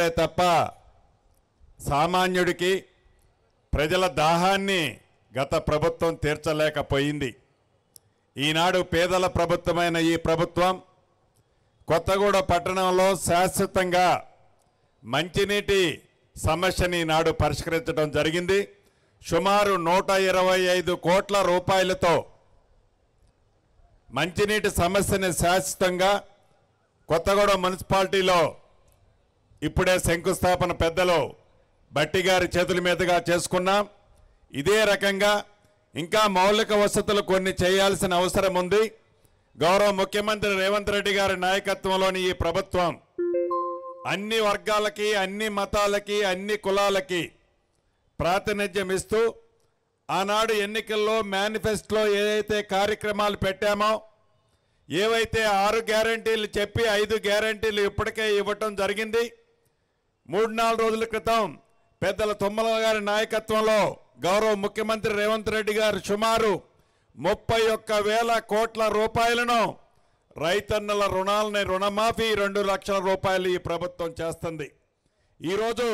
చేశారే తప్ప సామాన్యుడికి ప్రజల దాహాన్ని గత ప్రభుత్వం తీర్చలేకపోయింది. ఈనాడు పేదల ప్రభుత్వమైన ఈ ప్రభుత్వం కొత్తగూడ పట్టణంలో శాశ్వతంగా మంచినీటి సమస్యని ఈనాడు పరిష్కరించడం జరిగింది. సుమారు 125 కోట్ల రూపాయలతో మంచినీటి సమస్యని శాశ్వతంగా కొత్తగూడ మున్సిపాలిటీలో ఇప్పుడే శంకుస్థాపన పెద్దలు బట్టి గారి చేతుల మీదుగా చేసుకున్నాం. ఇదే రకంగా ఇంకా మౌలిక వసతులు కొన్ని చేయాల్సిన అవసరం ఉంది. గౌరవ ముఖ్యమంత్రి రేవంత్ రెడ్డి గారి నాయకత్వంలోని ఈ ప్రభుత్వం అన్ని వర్గాలకి, అన్ని మతాలకి, అన్ని కులాలకి ప్రాతినిధ్యం ఇస్తూ ఆనాడు ఎన్నికల్లో మేనిఫెస్టోలో ఏదైతే కార్యక్రమాలు పెట్టామో, ఏవైతే 6 గ్యారంటీలు చెప్పి 5 గ్యారంటీలు ఇప్పటికే ఇవ్వటం జరిగింది. 3-4 రోజుల క్రితం పెద్దల తుమ్మల గారి నాయకత్వంలో గౌరవ ముఖ్యమంత్రి రేవంత్ రెడ్డి గారు సుమారు 31,000 కోట్ల రూపాయలను రైతన్నల రుణాలని రుణమాఫీ 2 లక్షల రూపాయలు ఈ ప్రభుత్వం చేస్తుంది. ఈరోజు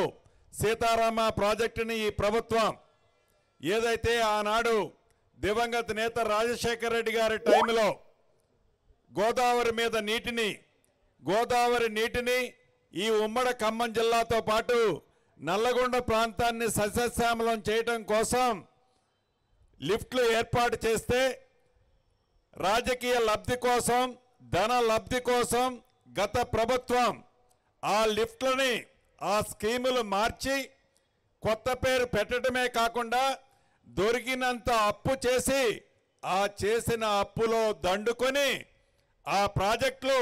సీతారామ ప్రాజెక్టుని ఈ ప్రభుత్వం ఏదైతే ఆనాడు దివంగత నేత రాజశేఖర రెడ్డి గారి టైంలో గోదావరి మీద గోదావరి నీటిని ఈ ఉమ్మడి ఖమ్మం జిల్లాతో పాటు నల్లగొండ ప్రాంతాన్ని సస్యశ్యామలం చేయడం కోసం లిఫ్ట్లు ఏర్పాటు చేస్తే రాజకీయ లబ్ధి కోసం, ధన లబ్ధి కోసం గత ప్రభుత్వం ఆ లిఫ్ట్లని, ఆ స్కీములు మార్చి కొత్త పేరు పెట్టడమే కాకుండా దొరికినంత అప్పు చేసి ఆ చేసిన అప్పులో దండుకొని ఆ ప్రాజెక్టులు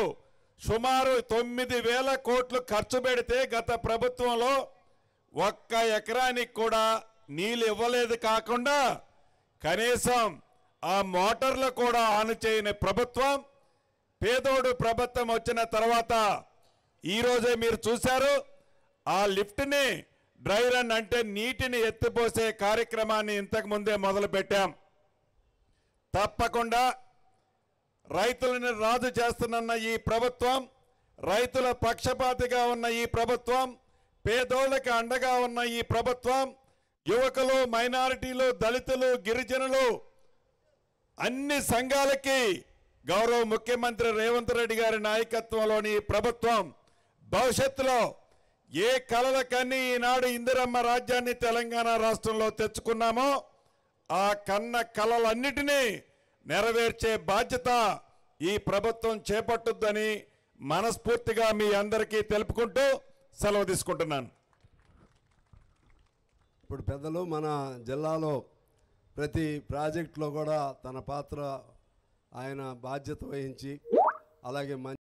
సుమారు 9,000 కోట్లు ఖర్చు పెడితే గత ప్రభుత్వంలో 1 ఎకరానికి కూడా నీళ్ళు ఇవ్వలేదు. కాకుండా కనీసం ఆ మోటార్లు కూడా ఆన్ చేయని ప్రభుత్వం పేదోడు ప్రభుత్వం వచ్చిన తర్వాత ఈరోజే మీరు చూశారు, ఆ లిఫ్ట్ని డ్రై రన్ అంటే నీటిని ఎత్తిపోసే కార్యక్రమాన్ని ఇంతకు ముందే మొదలుపెట్టాం. తప్పకుండా రైతులను రాజు చేస్తున్న ఈ ప్రభుత్వం, రైతుల పక్షపాతిగా ఉన్న ఈ ప్రభుత్వం, పేదోళ్ళకి అండగా ఉన్న ఈ ప్రభుత్వం, యువకులు, మైనారిటీలు, దళితులు, గిరిజనులు అన్ని సంఘాలకి గౌరవ ముఖ్యమంత్రి రేవంత్ రెడ్డి గారి నాయకత్వంలోని ప్రభుత్వం భవిష్యత్తులో ఏ కలలకన్నీ ఈనాడు ఇందిరమ్మ రాజ్యాన్ని తెలంగాణ రాష్ట్రంలో తెచ్చుకున్నామో ఆ కన్న కలలన్నిటినీ నెరవేర్చే బాధ్యత ఈ ప్రభుత్వం చేపట్టుద్దని మనస్ఫూర్తిగా మీ అందరికీ తెలుపుకుంటూ సెలవు తీసుకుంటున్నాను. ఇప్పుడు పెద్దలు మన జిల్లాలో ప్రతి ప్రాజెక్టులో కూడా తన పాత్ర ఆయన బాధ్యత వహించి అలాగే